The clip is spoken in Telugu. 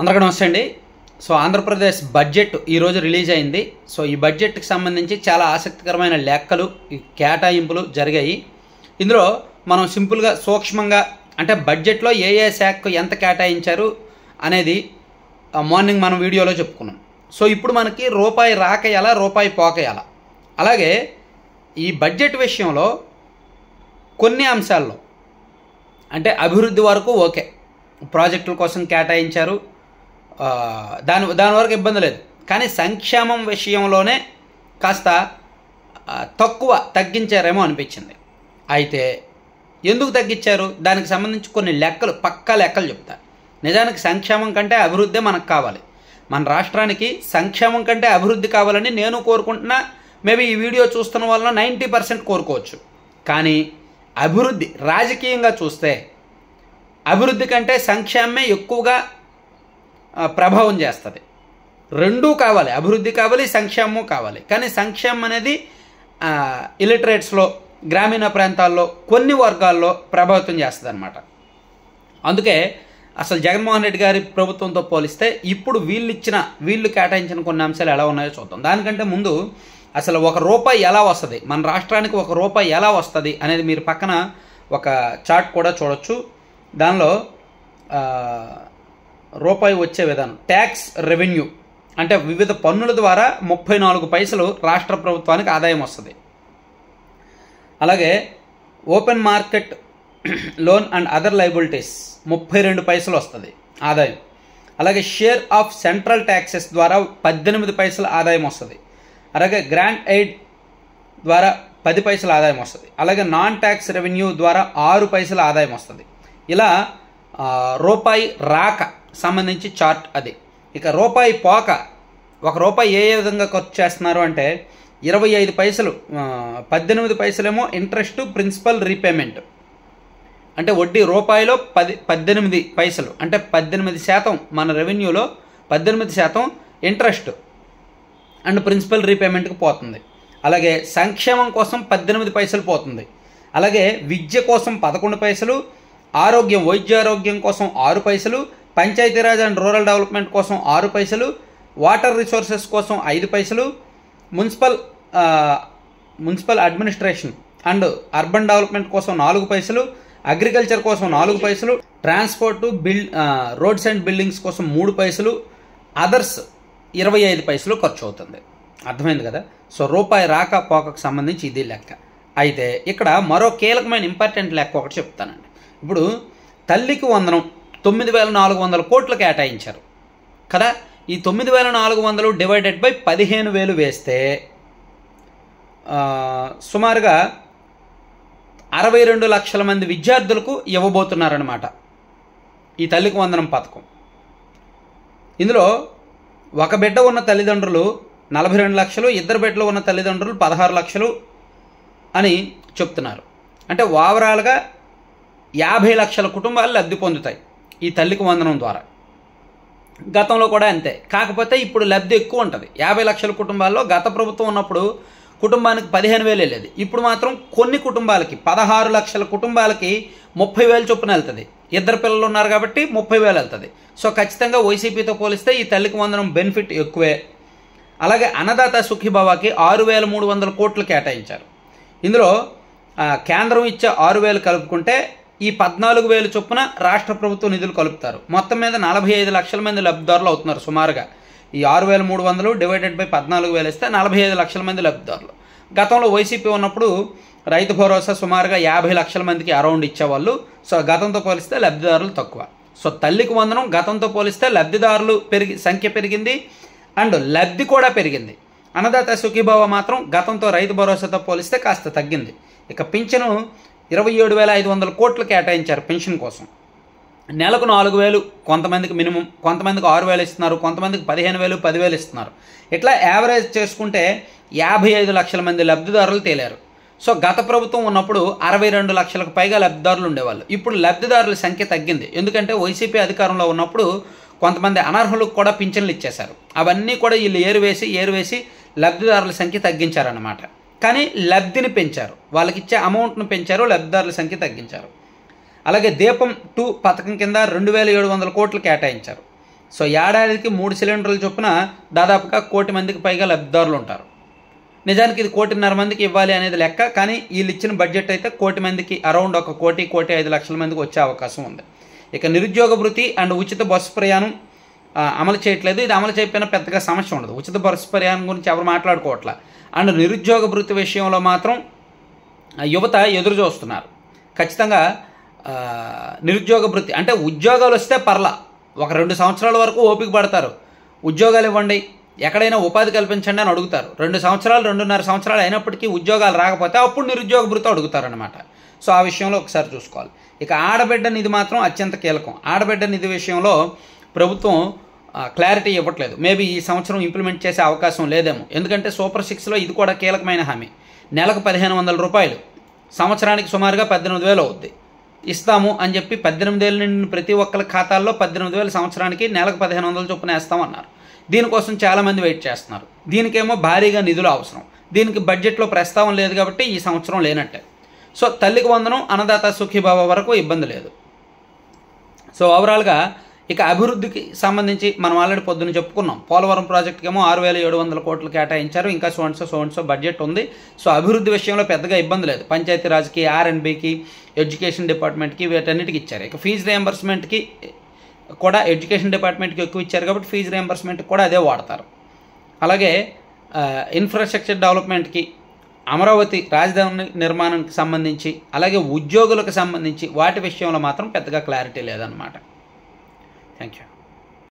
అందరికీ నమస్తే అండి. సో ఆంధ్రప్రదేశ్ బడ్జెట్ ఈరోజు రిలీజ్ అయింది. సో ఈ బడ్జెట్కి సంబంధించి చాలా ఆసక్తికరమైన లెక్కలు కేటాయింపులు జరిగాయి. ఇందులో మనం సింపుల్గా సూక్ష్మంగా అంటే బడ్జెట్లో ఏ ఏ శాఖకు ఎంత కేటాయించారు అనేది మార్నింగ్ మనం వీడియోలో చెప్పుకున్నాం. సో ఇప్పుడు మనకి రూపాయి రాక ఎలా, రూపాయి పోక ఎలా, అలాగే ఈ బడ్జెట్ విషయంలో కొన్ని అంశాల్లో అంటే అభివృద్ధి వరకు ఓకే, ప్రాజెక్టుల కోసం కేటాయించారు, దాని వరకు ఇబ్బంది లేదు. కానీ సంక్షేమం విషయంలోనే కాస్త తగ్గించారేమో అనిపించింది. అయితే ఎందుకు తగ్గించారు, దానికి సంబంధించి కొన్ని పక్కా లెక్కలు చెప్తా. నిజానికి సంక్షేమం కంటే అభివృద్ధి మనకు కావాలి. మన రాష్ట్రానికి సంక్షేమం కంటే అభివృద్ధి కావాలని నేను కోరుకుంటున్నా. మేబీ ఈ వీడియో చూస్తున్న వలన 90% కోరుకోవచ్చు. కానీ అభివృద్ధి రాజకీయంగా చూస్తే అభివృద్ధి కంటే సంక్షేమమే ఎక్కువగా ప్రభావం చేస్తుంది. రెండూ కావాలి, అభివృద్ధి కావాలి, సంక్షేమం కావాలి. కానీ సంక్షేమం అనేది ఇలిటరేట్స్లో, గ్రామీణ ప్రాంతాల్లో కొన్ని వర్గాల్లో ప్రభావితం చేస్తుంది అన్నమాట. అందుకే అసలు జగన్మోహన్ రెడ్డి గారి ప్రభుత్వంతో పోలిస్తే ఇప్పుడు వీళ్ళు కేటాయించిన కొన్ని అంశాలు ఎలా ఉన్నాయో చూద్దాం. దానికంటే ముందు అసలు ₹1 ఎలా వస్తుంది, మన రాష్ట్రానికి ₹1 ఎలా వస్తుంది అనేది మీరు పక్కన ఒక చార్ట్ కూడా చూడొచ్చు. దానిలో రూపాయి వచ్చే విధానం, ట్యాక్స్ రెవెన్యూ అంటే వివిధ పన్నుల ద్వారా 34 పైసలు రాష్ట్ర ప్రభుత్వానికి ఆదాయం వస్తుంది. అలాగే open market loan and other liabilities 32 పైసలు వస్తుంది ఆదాయం. అలాగే షేర్ ఆఫ్ సెంట్రల్ ట్యాక్సెస్ ద్వారా 18 పైసలు ఆదాయం వస్తుంది. అలాగే గ్రాంట్ ఎయిడ్ ద్వారా 10 పైసలు ఆదాయం వస్తుంది. అలాగే నాన్ ట్యాక్స్ రెవెన్యూ ద్వారా 6 పైసలు ఆదాయం వస్తుంది. ఇలా రూపాయి రాక సంబంధించి చార్ట్ అది. ఇక రూపాయి పోక, ₹1 ఏ విధంగా ఖర్చు చేస్తున్నారు అంటే 25 పైసలు, 18 పైసలేమో ఇంట్రెస్ట్ ప్రిన్సిపల్ రీపేమెంట్ అంటే వడ్డీ, రూపాయిలో 18 పైసలు అంటే 18% మన రెవెన్యూలో 18% ఇంట్రెస్ట్ అండ్ ప్రిన్సిపల్ రీపేమెంట్కి పోతుంది. అలాగే సంక్షేమం కోసం 18 పైసలు పోతుంది. అలాగే విద్య కోసం 11 పైసలు, వైద్యారోగ్యం కోసం 6 పైసలు, పంచాయతీరాజ్ అండ్ రూరల్ డెవలప్మెంట్ కోసం 6 పైసలు, వాటర్ రిసోర్సెస్ కోసం 5 పైసలు, municipal administration and urban development కోసం 4 పైసలు, అగ్రికల్చర్ కోసం 4 పైసలు, ట్రాన్స్పోర్టు రోడ్స్ అండ్ బిల్డింగ్స్ కోసం 3 పైసలు, అదర్స్ 25 పైసలు ఖర్చు అవుతుంది. అర్థమైంది కదా. సో రూపాయి రాక పోకకు సంబంధించి ఇది లెక్క. అయితే ఇక్కడ మరో కీలకమైన ఇంపార్టెంట్ లెక్క ఒకటి చెప్తానండి. ఇప్పుడు తల్లికి వందనం 9,400 కోట్లు కేటాయించారు కదా. ఈ 9,400 డివైడెడ్ బై 15,000 వేస్తే సుమారుగా 62 లక్షల మంది విద్యార్థులకు ఇవ్వబోతున్నారన్నమాట ఈ తల్లికి వందనం పథకం. ఇందులో ఒక బిడ్డ ఉన్న తల్లిదండ్రులు 42 లక్షలు, 2 బిడ్డలు ఉన్న తల్లిదండ్రులు 16 లక్షలు అని చెప్తున్నారు. అంటే ఓవరాల్గా 50 లక్షల కుటుంబాలు లబ్ధి పొందుతాయి ఈ తల్లికి వందనం ద్వారా. గతంలో కూడా అంతే, కాకపోతే ఇప్పుడు లబ్ధి ఎక్కువ ఉంటుంది. 50 లక్షల కుటుంబాల్లో గత ప్రభుత్వం ఉన్నప్పుడు కుటుంబానికి 15,000 వెళ్ళేది. ఇప్పుడు మాత్రం కొన్ని కుటుంబాలకి 16 లక్షల కుటుంబాలకి 30,000 చొప్పున వెళ్తుంది. 2 పిల్లలు ఉన్నారు కాబట్టి 30,000 వెళ్తుంది. సో ఖచ్చితంగా వైసీపీతో పోలిస్తే ఈ తల్లికి వందనం బెనిఫిట్ ఎక్కువే. అలాగే అన్నదాత సుఖీభావాకి 6,300 కోట్లు కేటాయించారు. ఇందులో కేంద్రం ఇచ్చే 6,000 కలుపుకుంటే ఈ 14,000 చొప్పున రాష్ట్ర ప్రభుత్వ నిధులు కలుపుతారు. మొత్తం మీద 45 లక్షల మంది లబ్ధిదారులు అవుతున్నారు సుమారుగా. ఈ 6,300 డివైడెడ్ బై 14,000 ఇస్తే 45 లక్షల మంది లబ్ధిదారులు. గతంలో వైసీపీ ఉన్నప్పుడు రైతు భరోసా సుమారుగా 50 లక్షల మందికి అరౌండ్ ఇచ్చేవాళ్ళు. సో గతంతో పోలిస్తే లబ్ధిదారులు తక్కువ. సో తల్లికి వందనం గతంతో పోలిస్తే లబ్ధిదారులు సంఖ్య పెరిగింది అండ్ లబ్ధి కూడా పెరిగింది. అన్నదాత సుఖీభావ మాత్రం గతంతో రైతు భరోసాతో పోలిస్తే కాస్త తగ్గింది. ఇక పింఛను 27,500 కోట్లు కేటాయించారు పెన్షన్ కోసం. నెలకు 4,000, కొంతమందికి మినిమం, కొంతమందికి 6,000 ఇస్తున్నారు, కొంతమందికి 15,000, 10,000 ఇస్తున్నారు. ఇట్లా యావరేజ్ చేసుకుంటే 55 లక్షల మంది లబ్ధిదారులు తేలారు. సో గత ప్రభుత్వం ఉన్నప్పుడు 62 లక్షలకు పైగా లబ్ధిదారులు ఉండేవాళ్ళు. ఇప్పుడు లబ్ధిదారుల సంఖ్య తగ్గింది. ఎందుకంటే వైసీపీ అధికారంలో ఉన్నప్పుడు కొంతమంది అనర్హులకు కూడా పింఛన్లు ఇచ్చేశారు. అవన్నీ కూడా వీళ్ళు ఏరువేసి లబ్ధిదారుల సంఖ్య తగ్గించారన్నమాట. కానీ లబ్ధిని పెంచారు, వాళ్ళకి ఇచ్చే అమౌంట్ను పెంచారు, లబ్ధిదారుల సంఖ్య తగ్గించారు. అలాగే దీపం 2 పథకం కింద 2,700 కోట్లు కేటాయించారు. సో ఏడాదికి 3 సిలిండర్ల చొప్పున దాదాపుగా 1 కోటి మందికి పైగా లబ్ధిదారులు ఉంటారు. నిజానికి ఇది 1.5 మందికి ఇవ్వాలి అనేది లెక్క, కానీ వీళ్ళు ఇచ్చిన బడ్జెట్ అయితే 1 కోటి మందికి, అరౌండ్ 1 కోటి 1.5 లక్షల మందికి వచ్చే అవకాశం ఉంది. ఇక నిరుద్యోగ భృతి అండ్ ఉచిత బస్సు ప్రయాణం అమలు చేయట్లేదు. ఇది అమలు చేయకపోయినా పెద్దగా సమస్య ఉండదు. ఉచిత బస్సు ప్రయాణం గురించి ఎవరు మాట్లాడుకోవట్లా. అండ్ నిరుద్యోగ భృతి విషయంలో మాత్రం యువత ఎదురు చూస్తున్నారు. ఖచ్చితంగా నిరుద్యోగ భృతి అంటే ఉద్యోగాలు వస్తే పర్లా, ఒక 2 సంవత్సరాల వరకు ఓపిక పడతారు. ఉద్యోగాలు ఇవ్వండి, ఎక్కడైనా ఉపాధి కల్పించండి అని అడుగుతారు. 2 సంవత్సరాలు 2.5 సంవత్సరాలు అయినప్పటికీ ఉద్యోగాలు రాకపోతే అప్పుడు నిరుద్యోగ భృతి అడుగుతారనమాట. సో ఆ విషయంలో ఒకసారి చూసుకోవాలి. ఇక ఆడబిడ్డ నిధి మాత్రం అత్యంత కీలకం. ఆడబిడ్డ నిధి విషయంలో ప్రభుత్వం క్లారిటీ ఇవ్వట్లేదు. మేబీ ఈ సంవత్సరం ఇంప్లిమెంట్ చేసే అవకాశం లేదేమో, ఎందుకంటే సూపర్ 6లో ఇది కూడా కీలకమైన హామీ. నెలకు 1500 రూపాయలు, సంవత్సరానికి సుమారుగా 18,000 అవుద్ది ఇస్తాము అని చెప్పి 18 ఏళ్ళ నుండి ప్రతి ఒక్కరి ఖాతాల్లో 18,000 సంవత్సరానికి, నెలకు 1500 చొప్పున వేస్తామన్నారు. దీనికోసం చాలామంది వెయిట్ చేస్తున్నారు. దీనికేమో భారీగా నిధులు అవసరం. దీనికి బడ్జెట్లో ప్రస్తావన లేదు కాబట్టి ఈ సంవత్సరం లేనట్టే. సో తల్లికి వందనం, అన్నదాత సుఖీభావ వరకు ఇబ్బంది లేదు. సో ఓవరాల్గా ఇక అభివృద్ధికి సంబంధించి మనం ఆల్రెడీ పొద్దున్న చెప్పుకున్నాం. పోలవరం ప్రాజెక్టుకి ఏమో 6,700 కోట్లు కేటాయించారు. ఇంకా సో బడ్జెట్ ఉంది. సో అభివృద్ధి విషయంలో పెద్దగా ఇబ్బంది లేదు. పంచాయతీరాజ్కి, R&Bకి, ఎడ్యుకేషన్ డిపార్ట్మెంట్కి వీటన్నిటికి ఇచ్చారు. ఇక ఫీజు రియంబర్స్మెంట్కి కూడా ఎడ్యుకేషన్ డిపార్ట్మెంట్కి ఎక్కువ ఇచ్చారు కాబట్టి ఫీజు రియంబర్స్మెంట్కి కూడా అదే వాడతారు. అలాగే ఇన్ఫ్రాస్ట్రక్చర్ డెవలప్మెంట్కి, అమరావతి రాజధాని నిర్మాణానికి సంబంధించి, అలాగే ఉద్యోగులకు సంబంధించి వాటి విషయంలో మాత్రం పెద్దగా క్లారిటీ లేదన్నమాట. Thank you.